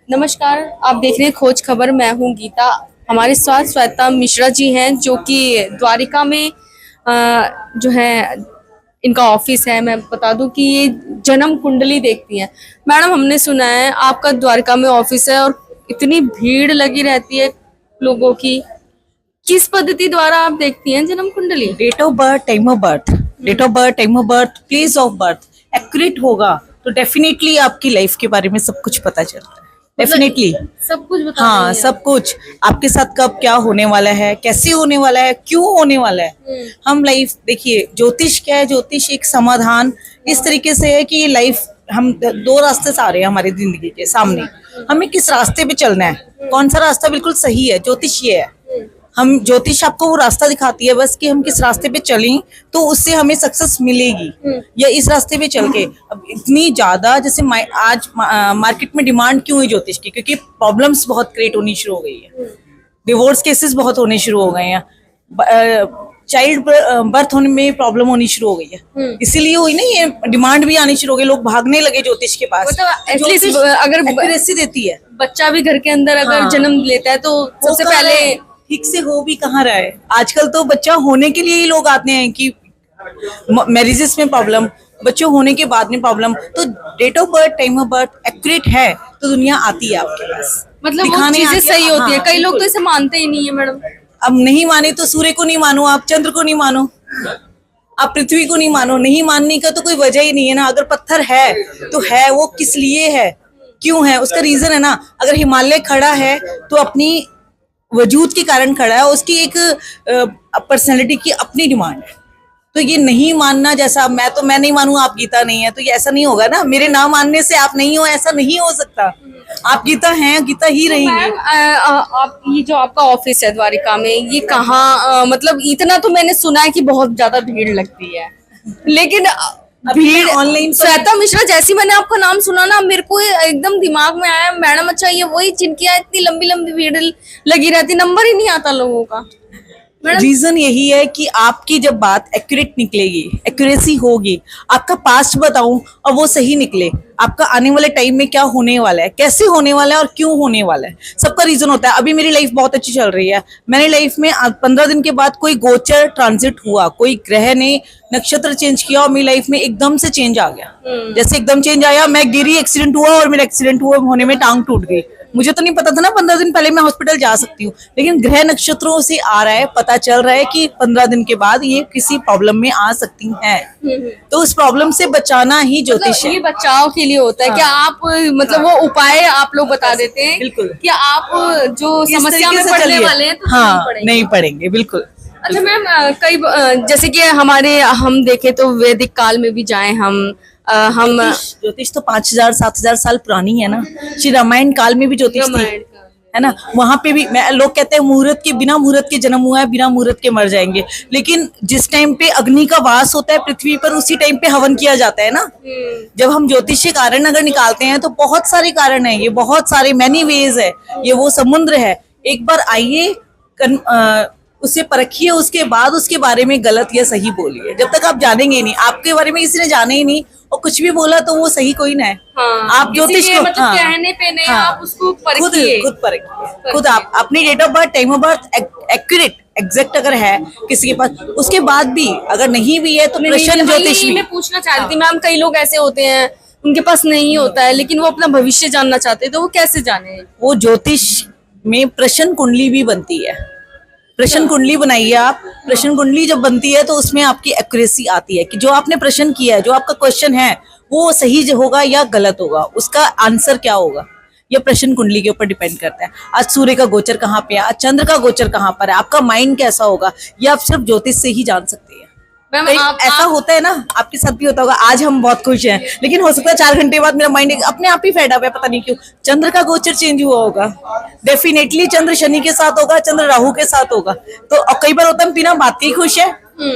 नमस्कार। आप देख रहे हैं खोज खबर। मैं हूं गीता। हमारे साथ श्वेता मिश्रा जी हैं जो कि द्वारिका में जो है इनका ऑफिस है। मैं बता दूं कि ये जन्म कुंडली देखती हैं। मैडम, हमने सुना है आपका द्वारिका में ऑफिस है और इतनी भीड़ लगी रहती है लोगों की। किस पद्धति द्वारा आप देखती हैं जन्म कुंडली? Date of birth, time of birth, date of birth, time of birth, place of birth accurate होगा तो डेफिनेटली आपकी लाइफ के बारे में सब कुछ पता चलता है। डेफिनेटली सब कुछ बता हाँ, रही हैं। सब कुछ आपके साथ कब क्या होने वाला है, कैसे होने वाला है, क्यों होने वाला है। हम लाइफ देखिए, ज्योतिष क्या है? ज्योतिष एक समाधान इस तरीके से है कि ये लाइफ हम दो रास्ते से आ रहे हैं हमारी जिंदगी के सामने। हमें किस रास्ते पे चलना है, कौन सा रास्ता बिल्कुल सही है, ज्योतिष ये है। हम ज्योतिष आपको वो रास्ता दिखाती है बस कि हम किस रास्ते पे चलें तो उससे हमें सक्सेस मिलेगी, या इस रास्ते पे चल के। अब इतनी ज्यादा जैसे आज मार्केट में डिमांड क्यों है ज्योतिष की? क्योंकि प्रॉब्लम्स बहुत क्रिएट होनी शुरू हो गई है, डिवोर्स केसेस बहुत होने शुरू हो गए हैं, चाइल्ड बर्थ होने में प्रॉब्लम होनी शुरू हो गई है। इसीलिए हुई ना, ये डिमांड भी आनी शुरू हो गई, लोग भागने लगे ज्योतिष के पास। मतलब एटलीस्ट अगर एक्यूरेसी देती है, बच्चा भी घर के अंदर अगर हाँ, जन्म लेता है तो सबसे वो कहाँ पहले है? ठीक से हो भी कहाँ रहा है। आजकल तो बच्चा होने के लिए ही लोग आते हैं कि मैरिजेस में प्रॉब्लम, बच्चों होने के बाद में प्रॉब्लम। तो date of birth, time of birth accurate है तो दुनिया आती है आपके पास, मतलब वो दिखाने चीजें आती सही होती है। हाँ, कई लोग तो बिल्कुल। इसे मानते ही नहीं है मैडम। अब नहीं माने तो सूर्य को नहीं मानो, आप चंद्र को नहीं मानो, आप पृथ्वी को नहीं मानो। नहीं मानने का तो कोई वजह ही नहीं है ना। अगर पत्थर है तो है, वो किस लिए है, क्यों है, उसका रीजन है ना। अगर हिमालय खड़ा है तो अपनी वजूद के कारण खड़ा है, उसकी एक पर्सनैलिटी की अपनी डिमांड है। तो ये नहीं मानना, जैसा मैं नहीं मानूं आप गीता नहीं है, तो ये ऐसा नहीं होगा ना। मेरे ना मानने से आप नहीं हो, ऐसा नहीं हो सकता। आप गीता हैं, गीता ही रहेंगे। मैम, आप ये जो आपका ऑफिस है द्वारिका में, ये कहाँ मतलब इतना तो मैंने सुना है कि बहुत ज्यादा भीड़ लगती है, लेकिन भीड़ ऑनलाइन श्वेता मिश्रा जैसी मैंने आपका नाम सुना ना, मेरे को एकदम दिमाग में आया मैडम, अच्छा ये वही जिनकी यहाँ इतनी लंबी लंबी भीड़ लगी रहती, नंबर ही नहीं आता लोगों का। रीजन यही है कि आपकी जब बात एक्यूरेट निकलेगी, एक्यूरेसी होगी, आपका पास्ट बताऊं और वो सही निकले, आपका आने वाले टाइम में क्या होने वाला है, कैसे होने वाला है और क्यों होने वाला है, सबका रीजन होता है। अभी मेरी लाइफ बहुत अच्छी चल रही है, मैंने लाइफ में 15 दिन के बाद कोई गोचर ट्रांजिट हुआ, कोई ग्रह ने नक्षत्र चेंज किया और मेरी लाइफ में एकदम से चेंज आ गया। जैसे एकदम चेंज आया, मैं गिरी, एक्सीडेंट हुआ और मेरा एक्सीडेंट हुआ होने में टांग टूट गई। मुझे तो नहीं पता था ना 15 दिन पहले मैं हॉस्पिटल जा सकती हूँ, लेकिन ग्रह नक्षत्रों से आ रहा है, पता चल रहा है कि 15 दिन के बाद ये किसी प्रॉब्लम में आ सकती हैं। तो उस प्रॉब्लम से बचाना ही ज्योतिष मतलब है। ये बचाव के लिए होता है। हाँ। क्या आप मतलब वो उपाय आप लोग बता देते हैं? बिल्कुल। कि आप जो इस समस्या तरीके में से पड़ने चलिए। वाले हैं तो हाँ, नहीं पड़ेंगे। नहीं पड़ेंगे, बिल्कुल। अच्छा मैम, जैसे कि हम देखें तो वैदिक काल में भी जाएं हम ज्योतिष तो 5000 7000 साल पुरानी है ना। श्री रामायण काल में भी ज्योतिष थी, रामायण का। है ना। वहां पे भी लोग कहते हैं मुहूर्त के, बिना मुहूर्त के जन्म हुआ है, बिना मुहूर्त के मर जाएंगे। लेकिन जिस टाइम पे अग्नि का वास होता है पृथ्वी पर, उसी टाइम पे हवन किया जाता है ना। जब हम ज्योतिषीय कारण अगर निकालते हैं तो बहुत सारे कारण है, ये बहुत सारे मैनी वेज है, ये वो समुद्र है। एक बार आइए, उसे परखिए, उसके बाद उसके बारे में गलत या सही बोलिए। जब तक आप जानेंगे नहीं, आपके बारे में किसी ने जाने ही नहीं और कुछ भी बोला तो वो सही कोई ना है। हाँ, आप ज्योतिष को मतलब कहने पे नहीं, हाँ, आप उसको खुद परखिए। खुद परखिए, खुद आप अपनी date of birth, time of birth accurate exact अगर है किसी के पास, उसके बाद भी अगर नहीं भी है तो प्रश्न ज्योतिष भी। मैं पूछना चाह रही थी मैम, कई लोग ऐसे होते हैं उनके पास नहीं होता है लेकिन वो अपना भविष्य जानना चाहते हैं, तो वो कैसे जाने? वो ज्योतिष में प्रश्न कुंडली भी बनती है। प्रश्न कुंडली बनाइए आप। प्रश्न कुंडली जब बनती है तो उसमें आपकी एक्यूरेसी आती है कि जो आपने प्रश्न किया है, जो आपका क्वेश्चन है, वो सही होगा या गलत होगा, उसका आंसर क्या होगा, ये प्रश्न कुंडली के ऊपर डिपेंड करता है। आज सूर्य का गोचर कहाँ पे है, आज चंद्र का गोचर कहाँ पर है, आपका माइंड कैसा होगा, ये आप सिर्फ ज्योतिष से ही जान सकते हैं। ऐसा होता है ना, आपके साथ भी होता होगा। आज हम बहुत खुश हैं, लेकिन हो सकता है 4 घंटे बाद मेरा माइंड अपने आप ही फेड अप है, पता नहीं क्यों। चंद्र का गोचर चेंज हुआ होगा, डेफिनेटली चंद्र शनि के साथ होगा, चंद्र राहु के साथ होगा। तो कई बार होता है बिना बात के ही खुश है,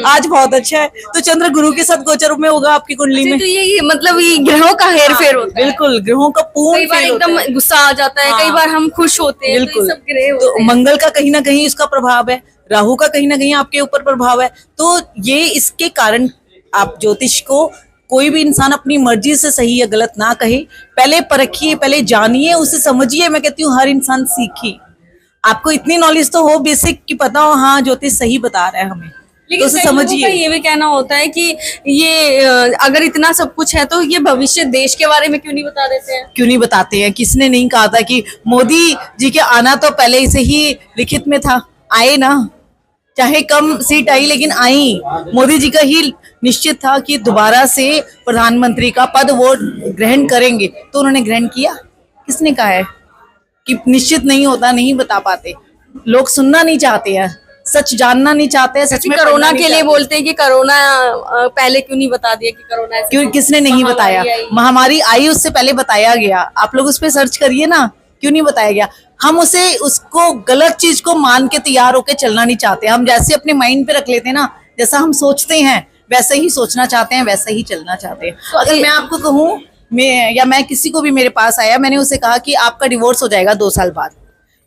आज बहुत अच्छा है, तो चंद्र गुरु के साथ गोचर में होगा आपकी कुंडली में। तो ये मतलब ये ग्रहों का हेर फेर होता है। बिल्कुल, ग्रहों का पूर्ण कई बार फेर होता एकदम है। गुस्सा आ जाता है, कई बार हम खुश होते हैं, तो बिल्कुल। ये सब ग्रह तो होते हैं। मंगल का कहीं ना कहीं इसका प्रभाव है, राहु का कहीं ना कहीं आपके ऊपर प्रभाव है। तो ये इसके कारण आप ज्योतिष को कोई भी इंसान अपनी मर्जी से सही या गलत ना कहे, पहले परखिए, पहले जानिए, उसे समझिए। मैं कहती हूँ हर इंसान सीखे। आपको इतनी नॉलेज तो हो बेसिक कि पता हो हाँ ज्योतिष सही बता रहा है हमें, तो लेकिन उसे कई लोगों का समझिए। ये भी कहना होता है कि ये अगर इतना सब कुछ है तो ये भविष्य देश के बारे में क्यों नहीं बता देते हैं? क्यों नहीं बताते हैं? किसने नहीं कहा था कि मोदी जी के आना तो पहले से ही लिखित में था, आए ना, चाहे कम सीट आई लेकिन आई। मोदी जी का ही निश्चित था कि दोबारा से प्रधानमंत्री का पद वो ग्रहण करेंगे, तो उन्होंने ग्रहण किया। किसने कहा है कि निश्चित नहीं होता, नहीं बता पाते? लोग सुनना नहीं चाहते हैं, सच जानना नहीं चाहते हैं, सच में कोरोना पढ़ना के नहीं लिए चाहते। बोलते हैं कि कोरोना पहले क्यों नहीं बता दिया कि कोरोना ऐसे क्यों किसने नहीं महामारी बताया? आई। महामारी आई उससे पहले बताया गया। आप लोग उस पर सर्च करिए ना, क्यों नहीं बताया गया? हम उसको गलत चीज को मान के तैयार होके चलना नहीं चाहते। हम जैसे अपने माइंड पे रख लेते हैं ना, जैसा हम सोचते हैं वैसे ही सोचना चाहते हैं, वैसे ही चलना चाहते हैं। तो अगर मैं आपको कहूँ, मैं किसी को भी मेरे पास आया, मैंने उसे कहा कि आपका डिवोर्स हो जाएगा 2 साल बाद,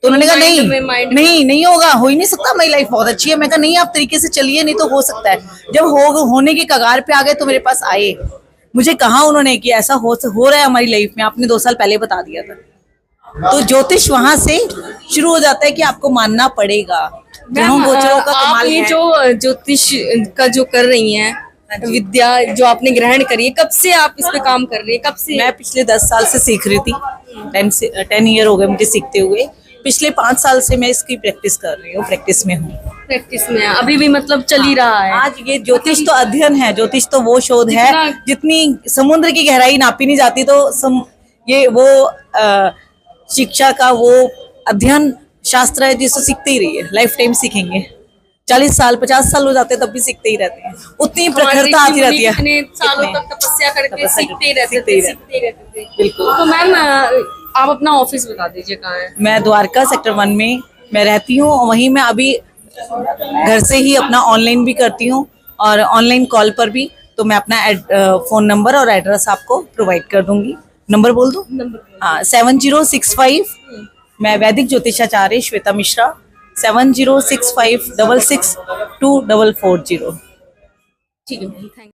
तो उन्होंने कहा नहीं होगा, हो ही नहीं सकता, हमारी लाइफ बहुत अच्छी है। मैं कहा नहीं, आप तरीके से चलिए, नहीं तो हो सकता है। जब होने के कगार पे आ गए तो मेरे पास आए, मुझे कहा उन्होंने कि ऐसा हो रहा है हमारी लाइफ में, आपने 2 साल पहले बता दिया था। तो ज्योतिष वहां से शुरू हो जाता है कि आपको मानना पड़ेगा। ग्रहों गोचरों का आप कमाल ये है। जो ज्योतिष का जो कर रही हैं विद्या जो आपने ग्रहण करी है, कब से आप इस पे काम कर रही है? कब से? मैं पिछले 10 साल से सीख रही थी। 10 ईयर हो गए मुझे सीखते हुए। पिछले 5 साल से मैं इसकी प्रैक्टिस कर रही हूँ, प्रैक्टिस में हूँ। प्रैक्टिस में है, अभी भी मतलब चल ही रहा है। आज ये ज्योतिष तो अध्ययन है, ज्योतिष तो वो शोध है जितना- जितनी समुद्र की गहराई नापी नहीं जाती, तो ये वो शिक्षा का वो अध्ययन शास्त्र है जिसको सीखते ही रहिए, लाइफ टाइम सीखेंगे। 40 साल 50 साल हो जाते हैं, तब भी सीखते ही रहते हैं। उतनी प्रखरता आती रहती है। कितने सालों तक तपस्या करके सीखते ही रहते थे। बिल्कुल। तो मैम आप अपना ऑफिस बता दीजिए कहाँ है? मैं द्वारका सेक्टर 1 में मैं रहती हूँ। वहीं मैं अभी घर से ही अपना ऑनलाइन भी करती हूँ और ऑनलाइन कॉल पर भी। तो मैं अपना फोन नंबर और एड्रेस आपको प्रोवाइड कर दूंगी। नंबर बोल दूं? हाँ, 7065। मैं वैदिक ज्योतिषाचार्य श्वेता मिश्रा। 7065662440। ठीक है, थैंक